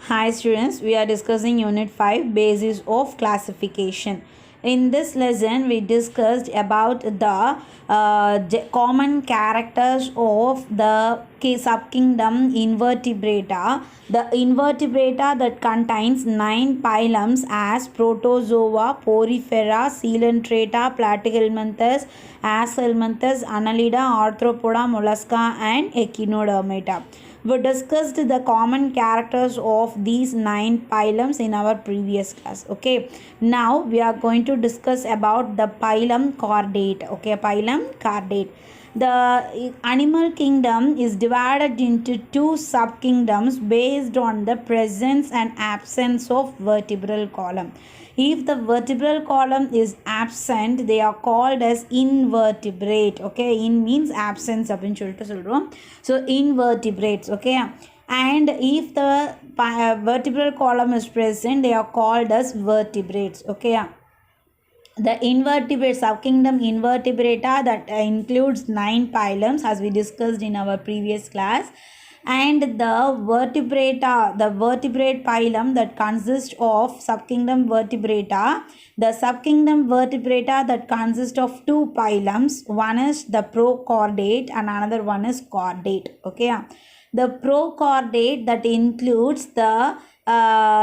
Hi students, we are discussing Unit 5 Basis of Classification. In this lesson, we discussed about the common characters of the subkingdom Invertebrata. The Invertebrata that contains 9 phylums as Protozoa, Porifera, Coelenterata, Platyhelminthes, Aschelminthes, Annelida, Arthropoda, Mollusca and Echinodermata. We discussed the common characters of these 9 phylums in our previous class. Okay, now we are going to discuss about the phylum Chordate. Okay, phylum Chordate. The animal kingdom is divided into 2 subkingdoms based on the presence and absence of vertebral column. If the vertebral column is absent, they are called as invertebrate. Okay, in means absence அப்படின்னு சொல்லிட்டு சொல்கிறோம். So invertebrates. Okay, and if the vertebral column is present, they are called as vertebrates. Okay, the invertebrate subkingdom Invertebrata that includes 9 phylums as we discussed in our previous class, and the vertebrate phylum that consists of subkingdom Vertebrata. The subkingdom Vertebrata that consists of 2 phylums. One is the Prochordate and another one is Chordate. Okay, the Prochordate that includes the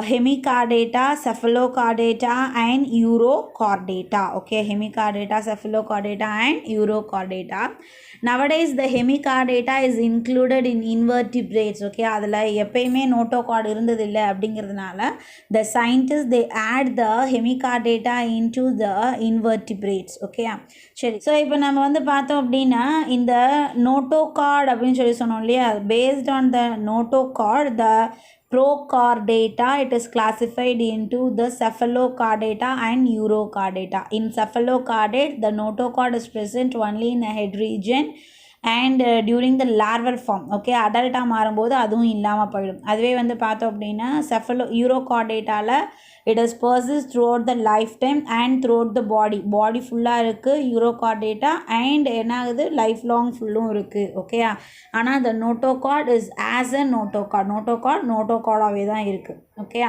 Hemichordata, Cephalochordata and Urochordata. Okay, Hemichordata, Cephalochordata and Urochordata. Nowadays the Hemichordata is included in invertebrates. Okay, அதில் எப்பயுமே notochord இருந்ததில்லை அப்படிங்கிறதுனால the scientists they add the Hemichordata into the invertebrates. Okay, சரி, so இப்போ நம்ம வந்து பார்த்தோம் அப்படின்னா இந்த நோட்டோகார்டு அப்படின்னு சொல்லி சொன்னோம் இல்லையா, based on the notochord, the Prochordata, it is classified into the Cephalochordata and Urochordata. In Cephalochordate, the notochord is present only in the head region and during the larval form. Okay, adulta மாறும்போது அதுவும் இல்லாமல் போயிடும். அதுவே வந்து பார்த்தோம் அப்படின்னா Urochordataல it is persists throughout the lifetime and throughout the body ஃபுல்லாக இருக்குது Urochordata, and என்ன ஆகுது லைஃப் லாங் ஃபுல்லும் இருக்குது. ஓகே, ஆனால் the notochord is as a notochordaவே தான் இருக்குது. ஓகே,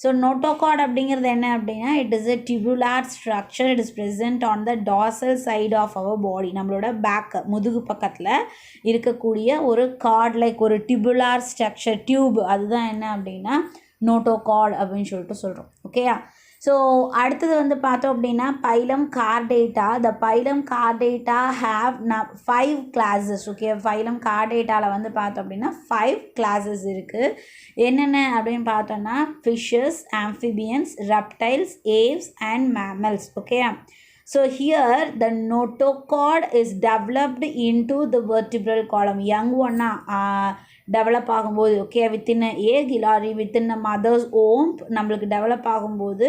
ஸோ notochord அப்படிங்கிறது என்ன அப்படின்னா, it is a tubular structure. It is present on the dorsal side of our body. நம்மளோட பேக் முதுகு பக்கத்தில் இருக்கக்கூடிய ஒரு கார்ட் லைக் ஒரு tubular structure, டியூப், அதுதான் என்ன அப்படின்னா notochord அப்படின்னு சொல்லிட்டு சொல்கிறோம். ஓகேயா, ஸோ அடுத்தது வந்து பார்த்தோம் அப்படின்னா phylum Chordata. The phylum Chordata have 5 classes. Okay, phylum Chordataல வந்து பார்த்தோம் அப்படின்னா 5 classes இருக்குது. என்னென்ன அப்படின்னு பார்த்தோம்னா fishes, amphibians, reptiles, aves and mammals. Okay, so here the notochord is developed into the vertebral column. Young one develop ஆகும்போது, ஓகே, வித்தின் ஏ கிலாரி within mother's womb நம்மளுக்கு டெவலப் ஆகும்போது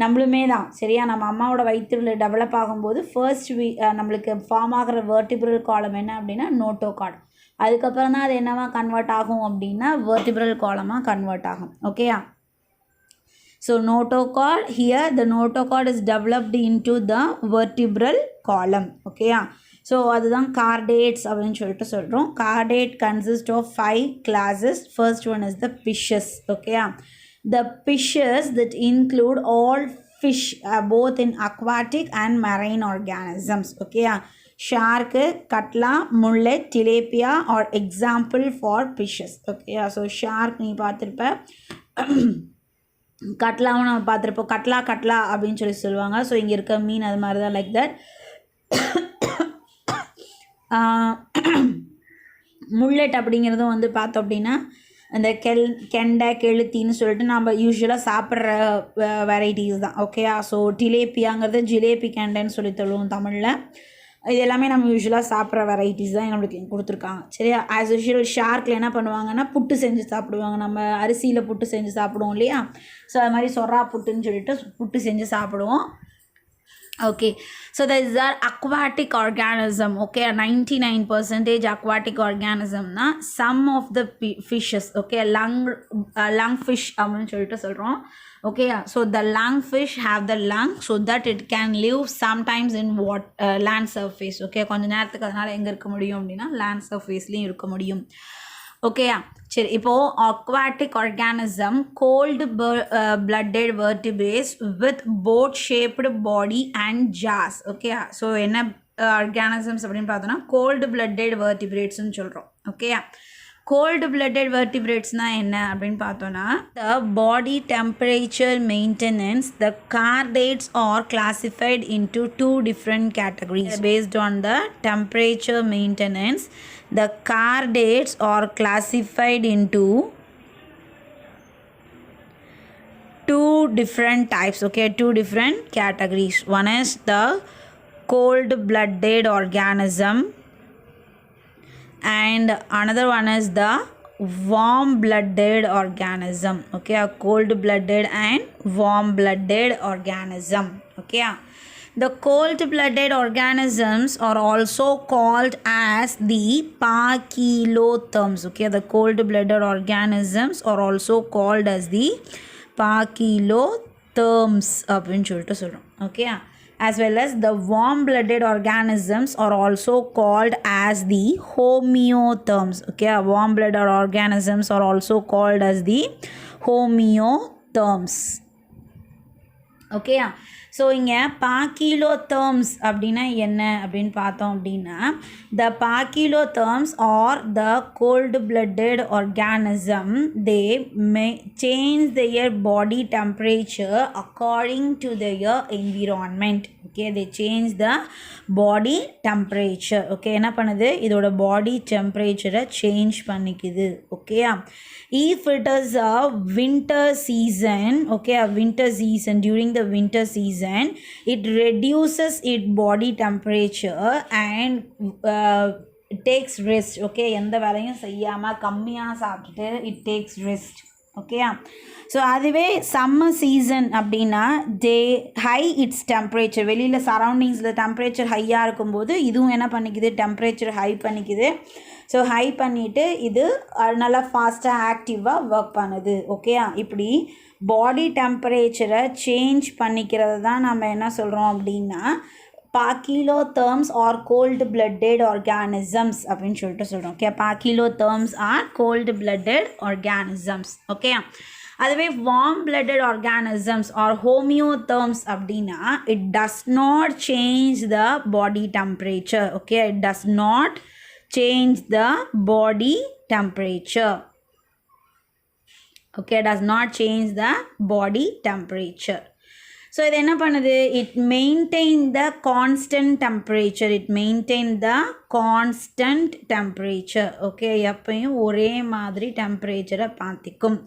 நம்மளுமே தான் சரியா, நம்ம அம்மாவோட வயிற்றுல டெவலப் ஆகும்போது ஃபர்ஸ்ட் நம்மளுக்கு ஃபார்ம் ஆகிற வெர்டிபிரல் காலம் என்ன அப்படின்னா நோட்டோகார்டு. அதுக்கப்புறம் தான் அது என்னவா கன்வெர்ட் ஆகும் அப்படின்னா வெர்டிபிரல் காலமாக கன்வெர்ட் ஆகும். ஓகேயா, so notochord, here the notochord is developed into the vertebral column. Okay, so அதுதான் chordates அப்படின்னு சொல்லிட்டு சொல்கிறோம். Chordate consist of 5 classes. First one is the fishes. Okay, the fishes that include all fish both in aquatic and marine organisms. Okay, shark, cutla, mullet, tilapia are example for fishes. Okay, so shark நீ பார்த்துருப்ப, கட்லாவும் நம்ம பார்த்துருப்போம். கட்லா அப்படின்னு சொல்லி சொல்லுவாங்க. So இங்கே இருக்க மீன் அது மாதிரி தான் லைக் தட். முல்லெட் அப்படிங்கிறதும் வந்து பார்த்தோம் அப்படின்னா அந்த கெண்டை கெளுத்தின்னு சொல்லிட்டு நம்ம யூஸ்வலாக சாப்பிட்ற வெரைட்டிஸ் தான். ஓகேயா, ஸோ டிலேப்பியாங்கிறது ஜிலேபி கெண்டைன்னு சொல்லி சொல்லுவோம் தமிழில். இது எல்லாமே நம்ம யூஸ்வலாக சாப்பிட்ற வெரைட்டிஸ் தான் நம்மளுக்கு கொடுத்துருக்காங்க. சரியா, ஆஸ் யூஷுவல் ஷார்க்கில் என்ன பண்ணுவாங்கன்னா புட்டு செஞ்சு சாப்பிடுவாங்க. நம்ம அரிசியில் புட்டு செஞ்சு சாப்பிடுவோம் இல்லையா, ஸோ அது மாதிரி சொரா புட்டுன்னு சொல்லிட்டு புட்டு செஞ்சு சாப்பிடுவோம். Okay, so these are aquatic organism. Okay, 99% aquatic organism na some of the fishes. Okay, lung fish அப்படின்னு சொல்லிட்டு சொல்கிறோம். Okay, so the lungfish have the lung so that it can live sometimes in land surface. Okay, கொஞ்ச நேரத்துக்கு அதனால் எங்கே இருக்க முடியும் அப்படின்னா land surfaceலேயும் இருக்க முடியும். Okay, சரி, இப்போது aquatic organism cold blooded vertebrates with boat shaped body and jaws. Okay, so என்ன ஆர்கானிசம்ஸ் அப்படின்னு பார்த்தோன்னா கோல்டு பிளட்டட் வெர்டிபிரேட்ஸ்ன்னு சொல்கிறோம். ஓகே, கோல்டு பிளட்டட் வெர்டிபிரேட்ஸ்னால் என்ன அப்படின்னு பார்த்தோன்னா the body temperature maintenance. The chordates are classified into 2 different categories based on the temperature maintenance. The cardates are classified into 2 different types. Okay, 2 different categories. One is the cold blooded organism and another one is the warm blooded organism. Okay, a cold blooded and warm blooded organism. Okay, the cold blooded organisms are also called as the pachylotherms. Okay, the cold blooded organisms are also called as the pachylotherms அப்படினு சொல்லிட்டு சொல்றோம். Okay, as well as the warm blooded organisms are also called as the homeotherms. Okay, warm blooded organisms are also called as the homeotherms. Okay, so இங்கே poikilotherms அப்படின்னா என்ன அப்படின்னு பார்த்தோம் அப்படின்னா the poikilotherms are the cold blooded organism they may change their body temperature according to their environment. Okay, they change the body temperature. Okay, என்ன பண்ணுது, இதோட body டெம்பரேச்சரை சேஞ்ச் பண்ணிக்குது. Okay, if it is a winter season, okay, a winter season, during the winter season it reduces its body temperature and takes rest. Okay, எந்த வேலையும் செய்யாமல் கம்மியாக சாப்பிட்டுட்டு it takes rest. Okay, so அதுவே summer season அப்படின்னா தே high it's temperature. வெளியில் சரௌண்டிங்ஸில் temperature ஹையாக இருக்கும்போது இதுவும் என்ன பண்ணிக்குது, டெம்பரேச்சர் ஹை பண்ணிக்குது. ஸோ ஹை பண்ணிவிட்டு இது நல்லா ஃபாஸ்ட்டாக ஆக்டிவாக ஒர்க் பண்ணுது. ஓகே, இப்படி பாடி டெம்பரேச்சரை சேஞ்ச் பண்ணிக்கிறது தான் நம்ம என்ன சொல்கிறோம் அப்படின்னா poikilotherms are cold blooded organisms அப்படின்னு சொல்லிட்டு சொல்கிறோம். Okay, poikilotherms are cold blooded organisms. Okay, அதுவே warm blooded organisms are homeotherms அப்படின்னா it does not change the body temperature. Okay, it does not change the body temperature. Okay, does not change the body temperature. So இது என்ன பண்ணுது, it maintain the constant temperature. It maintain the constant temperature. Okay, எப்பயும் ஒரே மாதிரி டெம்பரேச்சரை பார்த்திக்கும்.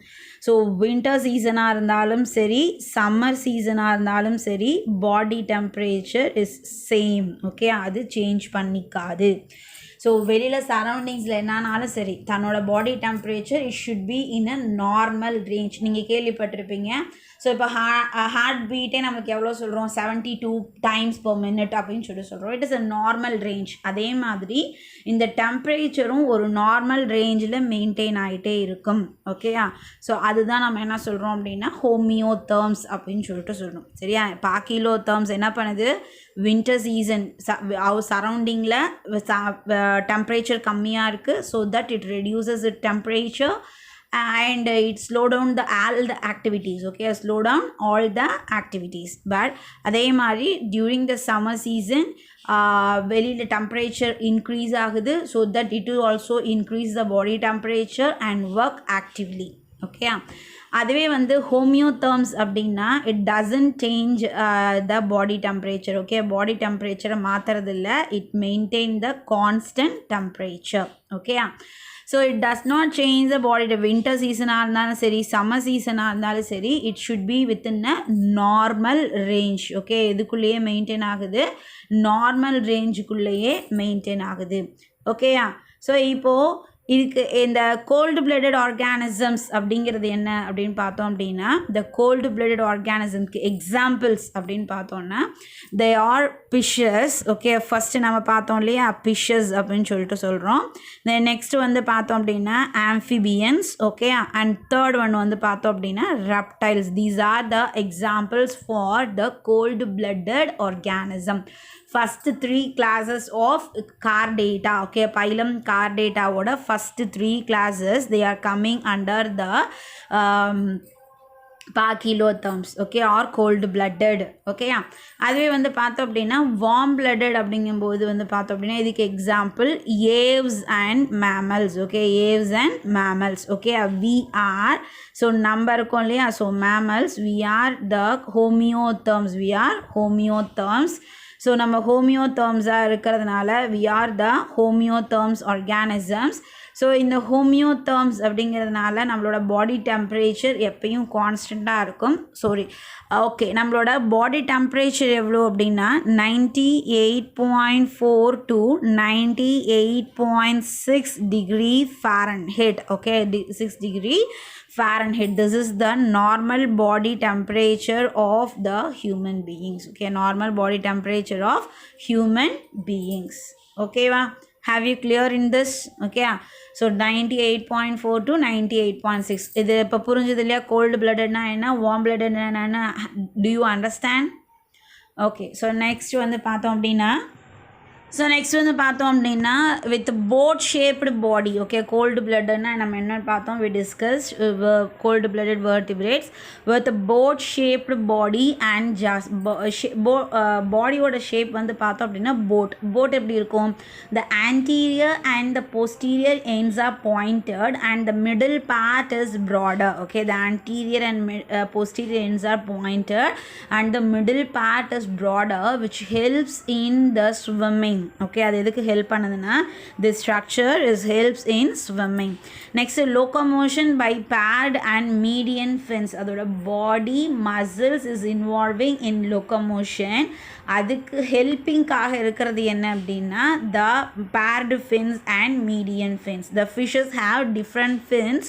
So winter சீசனாக இருந்தாலும் சரி, சம்மர் சீசனாக இருந்தாலும் சரி, body temperature is same. Okay, அது சேஞ்ச் பண்ணிக்காது. ஸோ வெளியில் சரௌண்டிங்ஸில் என்னானாலும் சரி தன்னோட body temperature it should be in a normal range. நீங்கள் கேள்விப்பட்டிருப்பீங்க. ஸோ இப்போ ஹார்ட் பீட்டே நமக்கு எவ்வளோ சொல்கிறோம், 72 times per minute அப்படின்னு சொல்கிறோம். It is a normal range. அதே மாதிரி இந்த டெம்பரேச்சரும் ஒரு நார்மல் ரேஞ்சில் மெயின்டைன் ஆகிட்டே இருக்கும். ஓகேயா, ஸோ அதுதான் நம்ம என்ன சொல்கிறோம் அப்படின்னா ஹோமியோதெர்ம்ஸ் அப்படின்னு சொல்லிட்டு சொல்கிறோம். சரியா, பாக்கிலோதெர்ம்ஸ் என்ன பண்ணுது, வின்டர் சீசன் சரௌண்டிங்கில் டெம்பரேச்சர் கம்மியாக இருக்குது. So that it reduces it temperature and it slow down all the activities. Okay, slow down all the activities. But அதே மாதிரி during the summer season வெளியில் டெம்பரேச்சர் இன்க்ரீஸ் ஆகுது. So that it will also increase the body temperature and work actively. Okay, அதுவே வந்து homeotherms அப்படின்னா it doesn't change the body temperature. Okay, body டெம்பரேச்சரை மாற்றுறதில்ல, it maintain the constant temperature. Okay, so it does not change the body. Winter சீசனாக இருந்தாலும் சரி, summer சீசனாக இருந்தாலும் சரி, it should be within a normal range. Okay, இதுக்குள்ளேயே maintain ஆகுது, நார்மல் ரேஞ்சுக்குள்ளேயே மெயின்டைன் ஆகுது. ஓகேயா, ஸோ இப்போது இதுக்கு இந்த கோல்டு பிளட்டட் ஆர்கானிசம்ஸ் அப்படிங்கிறது என்ன அப்படின்னு பார்த்தோம் அப்படின்னா த கோல்டு பிளட்டட் ஆர்கானிசம்க்கு எக்ஸாம்பிள்ஸ் அப்படின்னு பார்த்தோன்னா they are fishes. Okay, first நம்ம பார்த்தோம் இல்லையா ஃபிஷ்ஷஸ் அப்படின்னு சொல்லிட்டு சொல்கிறோம். தென் நெக்ஸ்ட் வந்து பார்த்தோம் அப்படின்னா amphibians. Okay, and third one வந்து பார்த்தோம் அப்படின்னா reptiles. These are the examples for the cold blooded organism. First 3 classes of Chordata. Okay, phylum கார்டேட்டாவோட first 3 classes, they are coming under the pachylotherms, okay, or cold blooded, okay. அதுவே வந்து பார்த்தோம் அப்படின்னா warm blooded அப்படிங்கும்போது வந்து பார்த்தோம் அப்படின்னா இதுக்கு example aves and mammals, okay, aves and mammals, okay. We are, so number இருக்கும் இல்லையா, so mammals, we are the homeotherms, we are homeotherms. So நம்ம ஹோமியோதர்ம்ஸாக இருக்கிறதுனால we are the homeotherms organisms. So இந்த ஹோமியோதர்ம்ஸ் அப்படிங்கிறதுனால நம்மளோட பாடி டெம்பரேச்சர் எப்பயும் கான்ஸ்டண்ட்டாக இருக்கும். ஓகே, நம்மளோட பாடி டெம்பரேச்சர் எவ்வளோ அப்படின்னா 98.4 to 98.6 degree Fahrenheit, okay, 6 degree Fahrenheit. This is the normal body temperature of the human beings, okay, normal body temperature of human beings, okay va. Have you clear in this, okay? So 98.4 to 98.6. இது இப்போ புரிஞ்சது இல்லையா? Gold பிளட்டட்னா என்ன, warm பிளட்டட்னா என்ன? Do you understand? Okay, so next வந்து பார்த்தோம் அப்படின்னா with boat shaped body, okay, cold blooded na நம்ம என்ன பார்த்தோம், we discussed cold blooded vertebrates with boat shaped body and just body ஓட shape வந்து பார்த்தோம் அப்படின்னா boat எப்படி இருக்கும், the anterior and the posterior ends are pointed and the middle part is broader, okay, the anterior and posterior ends are pointed and the middle part is broader, which helps in the swimming, okay. அது எதுக்கு help பண்ணுதுன்னா this structure helps in swimming. next, locomotion by paired and median fins. அதோட body muscles is involving in locomotion. அதுக்கு ஹெல்பிங்காக இருக்கிறது என்ன அப்படின்னா the paired fins and median fins. The fishes have different fins: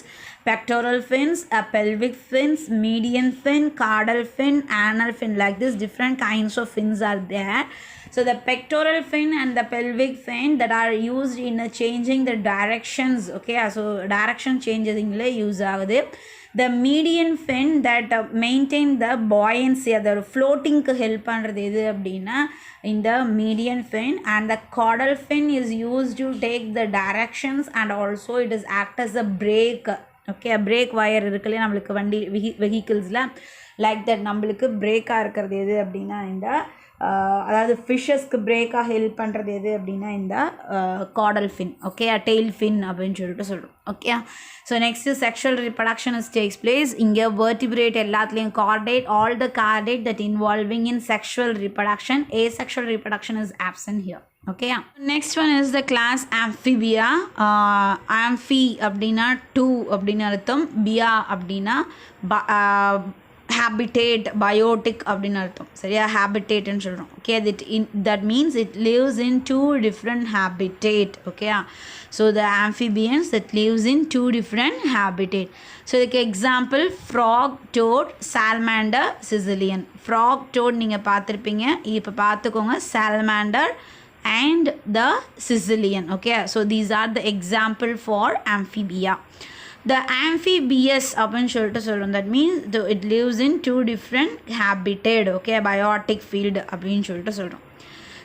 pectoral fins, pelvic fins, median fin, caudal fin, anal fin. Like this, different kinds of fins are there. So the pectoral fin and the pelvic fin that are used in changing the directions, okay, so direction changes ingla use ஆகுது. The median fin that maintain the buoyancy, the floating க்கு help பண்ணுறது எது அப்படின்னா இந்த median fin. And the caudal fin is used to take the directions and also it is act as a brake, okay. Brake wire இருக்குல்லையே நம்மளுக்கு வண்டி வெஹிக்கிள்ஸில், like that நம்மளுக்கு பிரேக்காக இருக்கிறது எது அப்படின்னா இந்த அதாவது ஃபிஷ்ஷஸ்க்கு பிரேக்காக ஹெல்ப் பண்ணுறது எது அப்படின்னா இந்த caudal fin, okay, tail fin அப்படின்னு சொல்லிட்டு சொல்கிறோம், okay. So next sexual reproduction takes place. இங்கே வெர்டிபிரேட் எல்லாத்துலேயும் chordate, all the chordate that involving in sexual reproduction. asexual reproduction is absent here, okay. Next one is the class amphibia. Amphi அப்படின்னா two அப்படின்னு அர்த்தம், பியா அப்படின்னா habitat, biotic அப்படின்னு அர்த்தம், சரியா? habitatன்னு சொல்கிறோம், okay. that means it lives in two different habitat, okay. so the amphibians that lives in two different habitat. so like example, frog, toad, salamander, caecilian. frog, toad நீங்கள் பார்த்துருப்பீங்க, இப்போ பார்த்துக்கோங்க salamander and the caecilian, okay. so these are the example for amphibia. The amphibious அப்படின்னு சொல்லிட்டு சொல்கிறோம், that means it lives in two different habitat, okay, biotic field அப்படின்னு சொல்லிட்டு சொல்கிறோம்.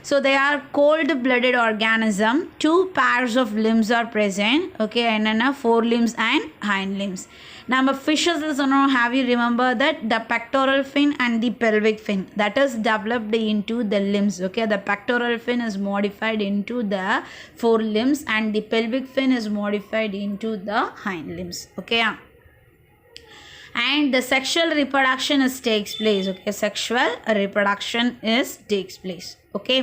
So they are cold-blooded organism. Two pairs of limbs are present, okay, என்னென்னா forelimbs and hind limbs. நம்ம fishes சொன்னோம், have you remember that the pectoral fin and the pelvic fin that is developed into the limbs, okay. the pectoral fin is modified into the forelimbs and the pelvic fin is modified into the hind limbs, okay. and the sexual reproduction takes place, okay. sexual reproduction takes place, okay.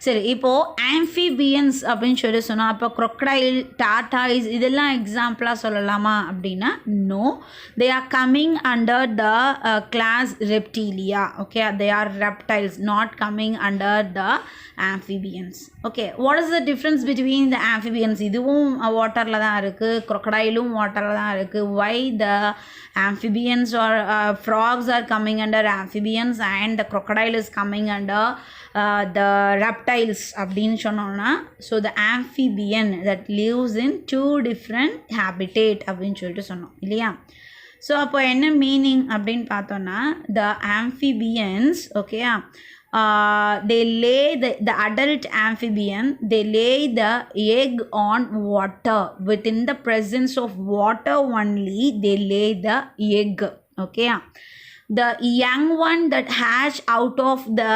சரி, இப்போது amphibians அப்படின்னு சொல்லி சொன்னால் அப்போ crocodile, tortoise இதெல்லாம் எக்ஸாம்பிளாக சொல்லலாமா அப்படின்னா no, they are coming under the class reptilia, okay. They are reptiles, not coming under the amphibians, okay. What is the difference between the amphibians? இதுவும் வாட்டரில் தான் இருக்குது, crocodileம் வாட்டரில் தான் இருக்குது. வை த amphibians or frogs are coming under amphibians and the crocodile is coming under the reptiles அப்படின்னு சொன்னோம்னா, so the amphibian that lives in two different habitat அப்படின்னு சொல்லிட்டு சொன்னோம் இல்லையா? ஸோ அப்போ என்ன மீனிங் அப்படின்னு பார்த்தோன்னா, the amphibians, okay, they lay the adult amphibian, they lay the egg on water. Within the presence of water only, they lay the egg. Okay. The young one that hatch out of the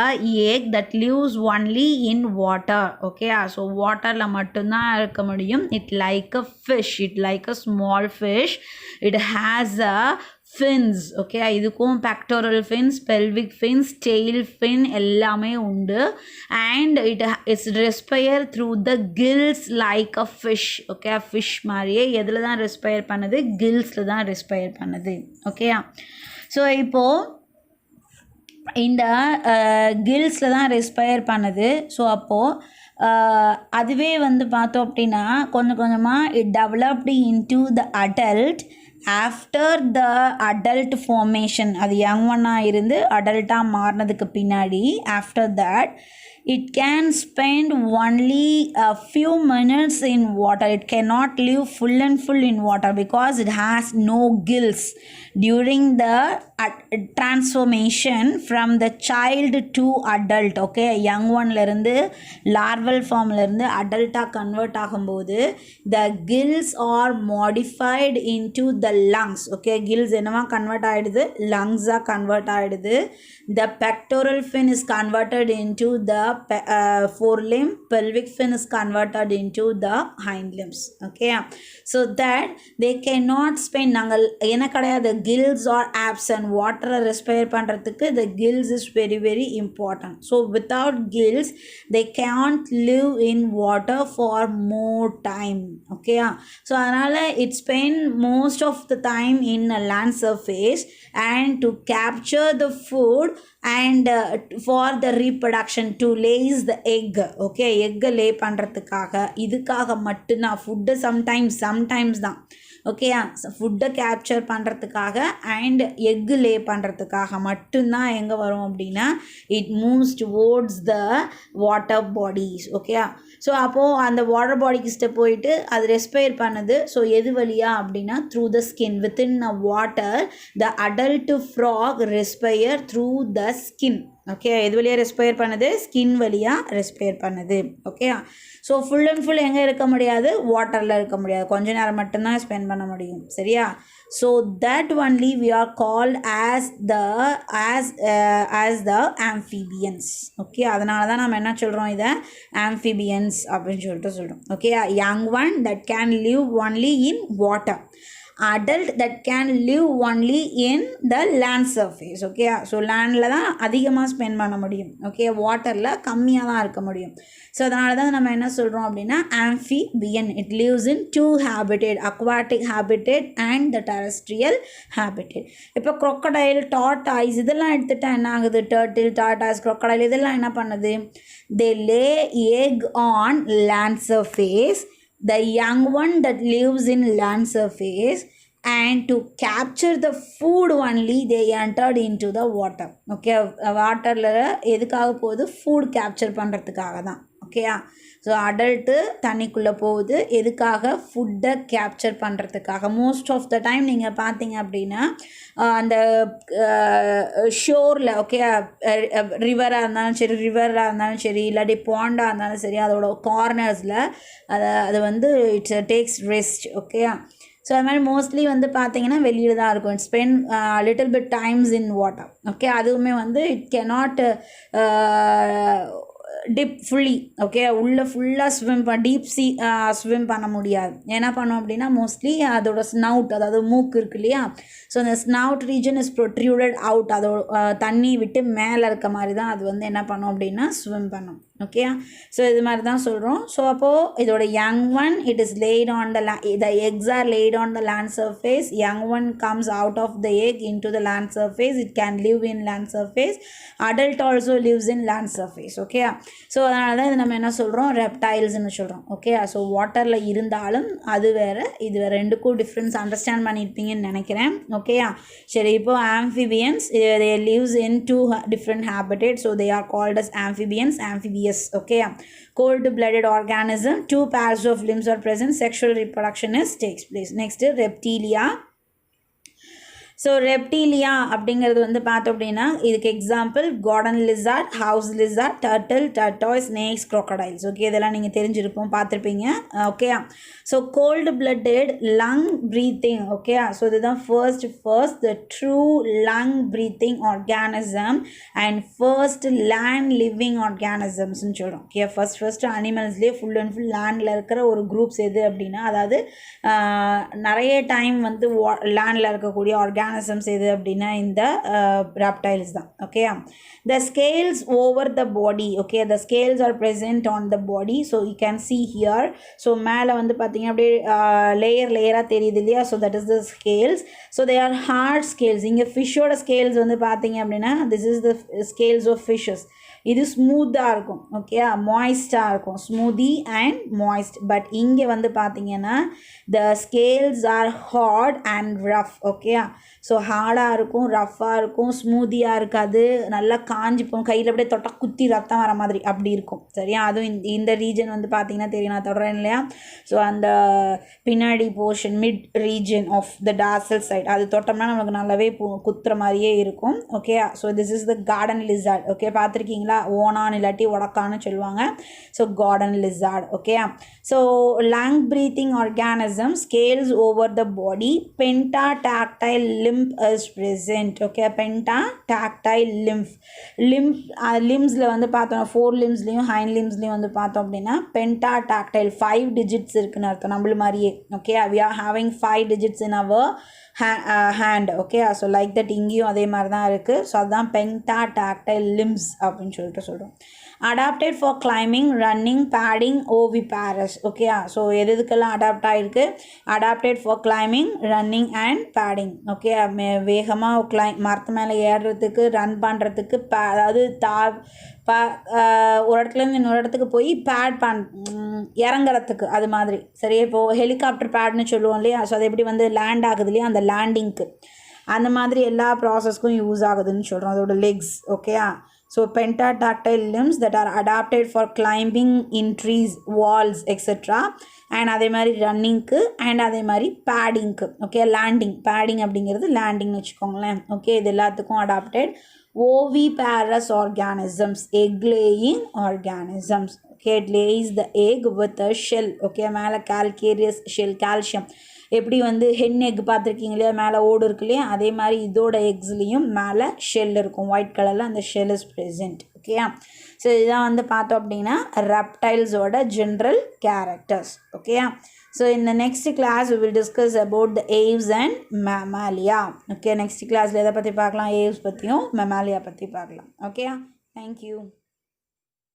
egg that lives only in water. Okay. So water la mattumna irukka mudiyum. It like a fish. It like a small fish. It has a fins. Okay, இதுக்கும் pectoral fins, pelvic fins, tail fin எல்லாமே உண்டு. And it's respire through the gills like a fish. Okay, fish மாதிரியே எதில் தான் respire பண்ணுது? Gillsல தான் respire பண்ணுது. Okay, so இப்போது இந்த கில்ஸில் தான் ரெஸ்பயர் பண்ணுது. ஸோ அப்போது அதுவே வந்து பார்த்தோம் அப்படின்னா கொஞ்சம் கொஞ்சமாக it developed into the adult after the adult formation. அது யங் ஒன்னாக இருந்து அடல்ட்டாக மாறினதுக்கு பின்னாடி after that it can spend only a few minutes in water. It cannot live full and full in water because it has no gills. During the transformation from the child to adult, okay, young one la irundhu larval form la irundhu adult ah convert ஆகும்போது the gills are modified into the lungs. Okay, gills என்னவா convert ஆயிடுது? lungs ah convert ஆயிடுது. The pectoral fin is converted into the forelimb. Pelvic fin is converted into the hind limbs. Okay, so that they cannot spend நாங்கள் என்ன கிடையாது gills are absent. water respire பண்ணுறதுக்கு the gills is very very important. So without gills they can't live in water for more time. Okay, so அதனால் it spend most of the time in a land surface and to capture the food and for the reproduction to lays the egg. Okay, egg lay பண்ணுறதுக்காக இதுக்காக மட்டும்தான் food sometimes தான். ஓகேயா, ஃபுட்டை capture பண்ணுறதுக்காக and egg லே பண்ணுறதுக்காக மட்டும்தான் எங்கே வரும் அப்படின்னா it moves towards the water bodies. ஓகேயா, ஸோ அப்போது அந்த வாட்டர் பாடிக்கிட்ட போயிட்டு அது ரெஸ்பயர் பண்ணுது. ஸோ எது வழியா அப்படின்னா through the skin. Within a water the adult frock respire through the skin. Okay, எது வழியாக ரெஸ்பயர் பண்ணுது? ஸ்கின் வழியாக ரெஸ்பயர் பண்ணுது. Okay, so full and full எங்கே இருக்க முடியாது? வாட்டரில் இருக்க முடியாது, கொஞ்ச நேரம் மட்டும்தான் ஸ்பெண்ட் பண்ண முடியும். சரியா? So that only we are called as the amphibians. Okay, அதனால தான் நம்ம என்ன சொல்கிறோம்? இதை ஆம்ஃபிபியன்ஸ் அப்படின்னு சொல்லிட்டு சொல்கிறோம். Okay, young one that can live only in water, adult that can live only in the land surface. Okay, so landல தான் அதிகமாக ஸ்பெண்ட் பண்ண முடியும். ஓகே, வாட்டரில் கம்மியாக தான் இருக்க முடியும். ஸோ அதனால தான் நம்ம என்ன சொல்கிறோம் அப்படின்னா amphibian. it lives in two habitat, aquatic habitat and the terrestrial habitat. இப்போ crocodile, tortoise இதெல்லாம் எடுத்துகிட்டா என்ன ஆகுது? turtle, tortoise, crocodile இதெல்லாம் என்ன பண்ணுது? they lay egg on land surface. The young one that lives in land surface and to capture the food only they entered into the water. Okay, வாட்டரில் எதுக்காக போகுது? ஃபுட் கேப்சர் பண்ணுறதுக்காக தான். ஓகேயா, so adult தண்ணிக்குள்ளே போகுது எதுக்காக? ஃபுட்டை கேப்சர் பண்ணுறதுக்காக. மோஸ்ட் ஆஃப் த டைம் நீங்கள் பார்த்தீங்க அப்படின்னா அந்த ஷோரில், ஓகே, ரிவராக இருந்தாலும் சரி இல்லாட்டி பாண்டாக இருந்தாலும் சரி, அதோட கார்னர்ஸில் அது வந்து இட்ஸ் டேக்ஸ் ரெஸ்ட். ஓகேயா, ஸோ அது மாதிரி மோஸ்ட்லி வந்து பார்த்தீங்கன்னா வெளியில் தான் இருக்கும். It spend little bit times in water. Okay, அதுவுமே வந்து it cannot dip fully. Okay, உள்ளே ஃபுல்லாக டீப் ஸ்விம் பண்ண முடியாது. என்ன பண்ணோம் அப்படின்னா மோஸ்ட்லி அதோட ஸ்னவுட், அதாவது மூக்கு இருக்கு இல்லையா, ஸோ அந்த ஸ்னவுட் ரீஜன் இஸ் ப்ரொட்ரூடட் அவுட். அதோட தண்ணி விட்டு மேலே இருக்க மாதிரி தான் அது வந்து என்ன பண்ணோம் அப்படின்னா ஸ்விம் பண்ணும். ஓகே, ஸோ இது மாதிரி தான் சொல்கிறோம். ஸோ அப்போது இதோட young one it is laid on the eggs or laid on the land surface. Young one comes out of the egg into the land surface. It can live in land surface. Adult also lives in land surface. Okay, so அதனால தான் இது நம்ம என்ன சொல்கிறோம்? ரெப்டைல்ஸ்னு சொல்கிறோம். Okay, so வாட்டரில் இருந்தாலும் அது வேறு இது வேறு, ரெண்டுக்கும் டிஃப்ரென்ஸ் அண்டர்ஸ்டாண்ட் பண்ணியிருப்பீங்கன்னு நினைக்கிறேன். ஓகேயா, சரி, இப்போது amphibians they lives in two different habitats, so they are called as amphibians, amphibious. Okay, cold-blooded organism, two pairs of limbs are present, sexual reproduction takes place. Next, reptilia. So reptilia அப்படிங்கிறது வந்து பார்த்தோம் அப்படின்னா இதுக்கு example garden lizard, house lizard, turtle, tortoise, snakes, crocodiles. Okay, இதெல்லாம் நீங்கள் தெரிஞ்சிருப்போம், பார்த்துருப்பீங்க. Okay, so cold blooded lung breathing. Okay, so இதுதான் first the true lung breathing organism and first land living ஆர்கானிசம்ஸ்ன்னு சொல்கிறோம். ஓகே, ஃபர்ஸ்ட் அனிமல்ஸ்லேயே ஃபுல் அண்ட் ஃபுல் லேண்டில் இருக்கிற ஒரு குரூப்ஸ் எது அப்படின்னா, அதாவது நிறைய டைம் வந்து லேண்டில் இருக்கக்கூடிய ஆர்கானிசம்ஸ் எது அப்படின்னா இந்த ரெப்டைல்ஸ் தான். Okay, the scales over the body. Okay, the scales are present on the body, so you can see here. So மேலே வந்து பார்த்தீங்கன்னா அப்படியே லேயராக தெரியுது இல்லையா? So that is the scales. So they are hard scales. இங்கே ஃபிஷ்ஷோட ஸ்கேல்ஸ் வந்து பார்த்தீங்க அப்படின்னா this is the scales of fishes. இது ஸ்மூத்தாக இருக்கும். ஓகே, மாய்ஸ்டாக இருக்கும், ஸ்மூதி அண்ட் மாய்ஸ்ட். பட் இங்கே வந்து பார்த்தீங்கன்னா the scales are hard and rough. Okay, so ஹார்டாக இருக்கும், ரஃப்பாக இருக்கும், ஸ்மூதியாக இருக்காது, நல்லா காஞ்சி போகும், கையில் அப்படியே தொட்டால் குத்தி ரத்தம் வர மாதிரி அப்படி இருக்கும். சரியா? அதுவும் இந்த ரீஜன் வந்து பார்த்தீங்கன்னா தெரியும், நான் தொடறேன் இல்லையா? ஸோ அந்த பின்னாடி portion mid region of the dorsal side அது தொட்டோம்னா நமக்கு நல்லாவே குத்துற மாதிரியே இருக்கும். Okay, so this is the garden lizard. Okay, பார்த்துருக்கீங்களா? ஓனான் இல்லாட்டி உடக்கான்னு சொல்லுவாங்க. So garden lizard. Okay, so lung breathing organism, scales over the body, pentatactile limb is present. Okay, pentatactile limbsல வந்து பார்த்தோம் 4 limbsலையும் hind limbsலையும் வந்து பார்த்தோம் அப்படின்னா pentatactile 5 digits இருக்குன்னு அர்த்தம், நம்மள மாதிரியே. Okay, we are having 5 digits in our hand. Okay, so like that இங்கேயும் அதே மாதிரி தான் இருக்குது. ஸோ அதுதான் pentatactile limbs அப்படின்னு சொல்லிட்டு சொல்கிறோம். Adapted for climbing, running, paddling, oviparous. Okay, so எதுக்கெல்லாம் அடாப்ட் ஆகிருக்கு? Adapted for climbing, running and paddling. Okay, வேகமாக மரத்து மேலே ஏறுறதுக்கு, ரன் பண்ணுறதுக்கு, அதாவது ஒரு இடத்துலேருந்து இன்னொரு இடத்துக்கு போய் இறங்குறதுக்கு, அது மாதிரி. சரியா? இப்போது ஹெலிகாப்டர் பேட்னு சொல்லுவோம் இல்லையா? ஸோ அது எப்படி வந்து லேண்ட் ஆகுது இல்லையா? அந்த லேண்டிங்க்கு அந்த மாதிரி எல்லா ப்ராசஸ்க்கும் யூஸ் ஆகுதுன்னு சொல்கிறோம் அதோட legs. Okay, so pentatactile limbs that are adapted for climbing in trees, walls, etc. And அதே மாதிரி ரன்னிங்க்கு அண்ட் அதே மாதிரி பேடிங்க்கு. ஓகே, லேண்டிங், பேடிங் அப்படிங்கிறது லேண்டிங்னு வச்சுக்கோங்களேன். ஓகே, இது எல்லாத்துக்கும் adapted. Oviparous organisms, egg laying organisms. Okay, it lays the egg with a shell. Okay, மேலே calcareous shell, calcium. எப்படி வந்து ஹென் எக் பார்த்துருக்கீங்க இல்லையா? மேலே ஓடு இருக்கு இல்லையா? அதே மாதிரி இதோட எக்ஸ்லேயும் மேலே ஷெல் இருக்கும், ஒயிட் கலரில் அந்த ஷெல் இஸ் ப்ரெசென்ட். ஓகேயா? ஸோ இதுதான் வந்து பார்த்தோம் அப்படின்னா ரெப்டைல்ஸோட ஜென்ரல் கேரக்டர்ஸ். ஓகேயா? ஸோ இந்த next class we will discuss about the aves and mammalia. Okay, next கிளாஸில் எதை பற்றி பார்க்கலாம்? ஏவ்ஸ் பற்றியும் மெமாலியா பற்றி பார்க்கலாம். ஓகேயா? தேங்க்யூ.